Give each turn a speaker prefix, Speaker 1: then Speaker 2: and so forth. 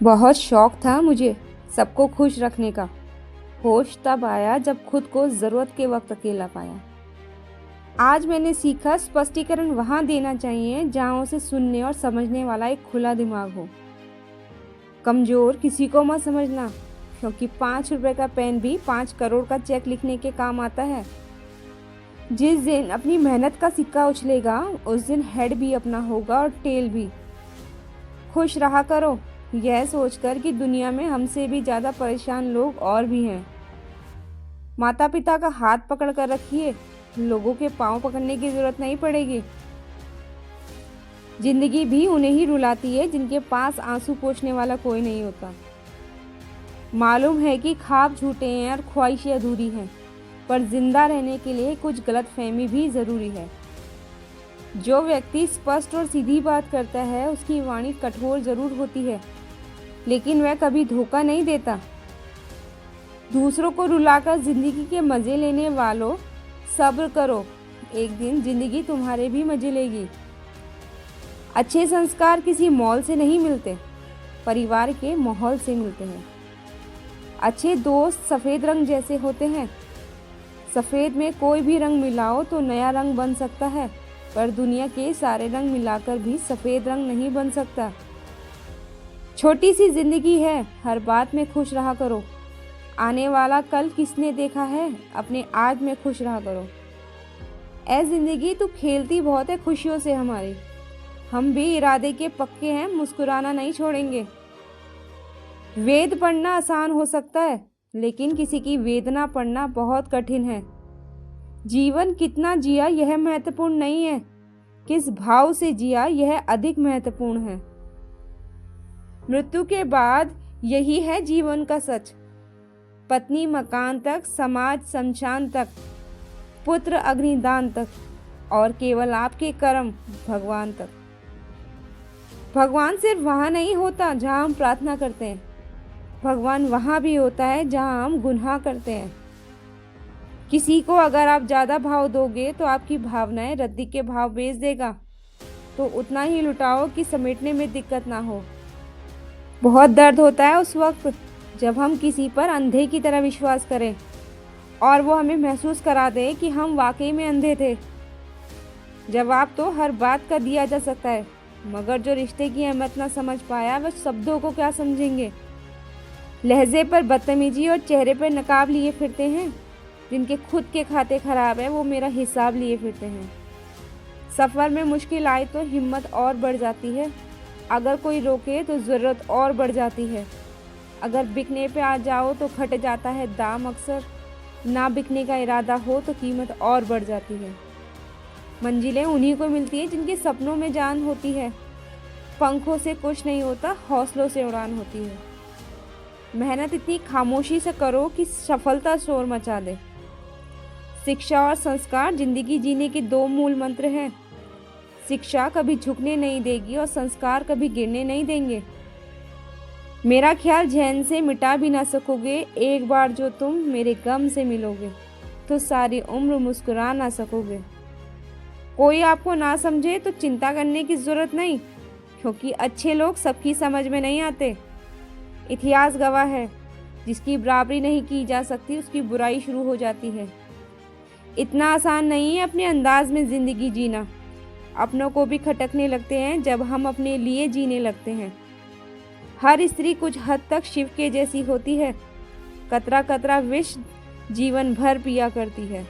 Speaker 1: बहुत शौक था मुझे सबको खुश रखने का। होश तब आया जब खुद को ज़रूरत के वक्त अकेला पाया। आज मैंने सीखा स्पष्टीकरण वहाँ देना चाहिए जहाँ उसे सुनने और समझने वाला एक खुला दिमाग हो। कमज़ोर किसी को मत समझना, क्योंकि 5 रुपए का पेन भी 5 करोड़ का चेक लिखने के काम आता है। जिस दिन अपनी मेहनत का सिक्का उछलेगा उस दिन हेड भी अपना होगा और टेल भी। खुश रहा करो, यह सोचकर कि दुनिया में हमसे भी ज़्यादा परेशान लोग और भी हैं। माता पिता का हाथ पकड़ कर रखिए, लोगों के पाँव पकड़ने की ज़रूरत नहीं पड़ेगी। जिंदगी भी उन्हें ही रुलाती है जिनके पास आंसू पोंछने वाला कोई नहीं होता। मालूम है कि ख्वाब झूठे हैं और ख्वाहिशें अधूरी हैं, पर जिंदा रहने के लिए कुछ गलतफहमी भी ज़रूरी है। जो व्यक्ति स्पष्ट और सीधी बात करता है उसकी वाणी कठोर जरूर होती है, लेकिन वह कभी धोखा नहीं देता। दूसरों को रुलाकर जिंदगी के मज़े लेने वालों, सब्र करो, एक दिन जिंदगी तुम्हारे भी मज़े लेगी। अच्छे संस्कार किसी मॉल से नहीं मिलते, परिवार के माहौल से मिलते हैं। अच्छे दोस्त सफ़ेद रंग जैसे होते हैं। सफ़ेद में कोई भी रंग मिलाओ तो नया रंग बन सकता है, पर दुनिया के सारे रंग मिलाकर भी सफ़ेद रंग नहीं बन सकता। छोटी सी जिंदगी है, हर बात में खुश रहा करो। आने वाला कल किसने देखा है, अपने आज में खुश रहा करो। ऐ जिंदगी तू खेलती बहुत है खुशियों से हमारी, हम भी इरादे के पक्के हैं, मुस्कुराना नहीं छोड़ेंगे। वेद पढ़ना आसान हो सकता है, लेकिन किसी की वेदना पढ़ना बहुत कठिन है। जीवन कितना जिया यह महत्वपूर्ण नहीं है, किस भाव से जिया यह अधिक महत्वपूर्ण है। मृत्यु के बाद यही है जीवन का सच। पत्नी मकान तक, समाज शमशान तक, पुत्र अग्निदान तक, और केवल आपके कर्म भगवान तक। भगवान सिर्फ वहाँ नहीं होता जहाँ हम प्रार्थना करते हैं, भगवान वहाँ भी होता है जहाँ हम गुनाह करते हैं। किसी को अगर आप ज़्यादा भाव दोगे तो आपकी भावनाएं रद्दी के भाव बेच देगा, तो उतना ही लुटाओ कि समेटने में दिक्कत ना हो। बहुत दर्द होता है उस वक्त जब हम किसी पर अंधे की तरह विश्वास करें और वो हमें महसूस करा दे कि हम वाकई में अंधे थे। जवाब तो हर बात का दिया जा सकता है, मगर जो रिश्ते की अहमियत ना समझ पाया वह शब्दों को क्या समझेंगे। लहजे पर बदतमीजी और चेहरे पर नकाब लिए फिरते हैं, जिनके खुद के खाते खराब है वो मेरा हिसाब लिए फिरते हैं। सफ़र में मुश्किल आए तो हिम्मत और बढ़ जाती है, अगर कोई रोके तो ज़रूरत और बढ़ जाती है। अगर बिकने पे आ जाओ तो घट जाता है दाम अक्सर, ना बिकने का इरादा हो तो कीमत और बढ़ जाती है। मंजिलें उन्हीं को मिलती हैं जिनके सपनों में जान होती है। पंखों से कुछ नहीं होता, हौसलों से उड़ान होती है। मेहनत इतनी खामोशी से करो कि सफलता शोर मचा दे। शिक्षा और संस्कार जिंदगी जीने के 2 मूल मंत्र हैं। शिक्षा कभी झुकने नहीं देगी और संस्कार कभी गिरने नहीं देंगे। मेरा ख्याल जहन से मिटा भी ना सकोगे, एक बार जो तुम मेरे गम से मिलोगे तो सारी उम्र मुस्कुरा ना सकोगे। कोई आपको ना समझे तो चिंता करने की ज़रूरत नहीं, क्योंकि अच्छे लोग सबकी समझ में नहीं आते। इतिहास गवाह है, जिसकी बराबरी नहीं की जा सकती उसकी बुराई शुरू हो जाती है। इतना आसान नहीं है अपने अंदाज में ज़िंदगी जीना। अपनों को भी खटकने लगते हैं जब हम अपने लिए जीने लगते हैं। हर स्त्री कुछ हद तक शिव के जैसी होती है, कतरा कतरा विष जीवन भर पिया करती है।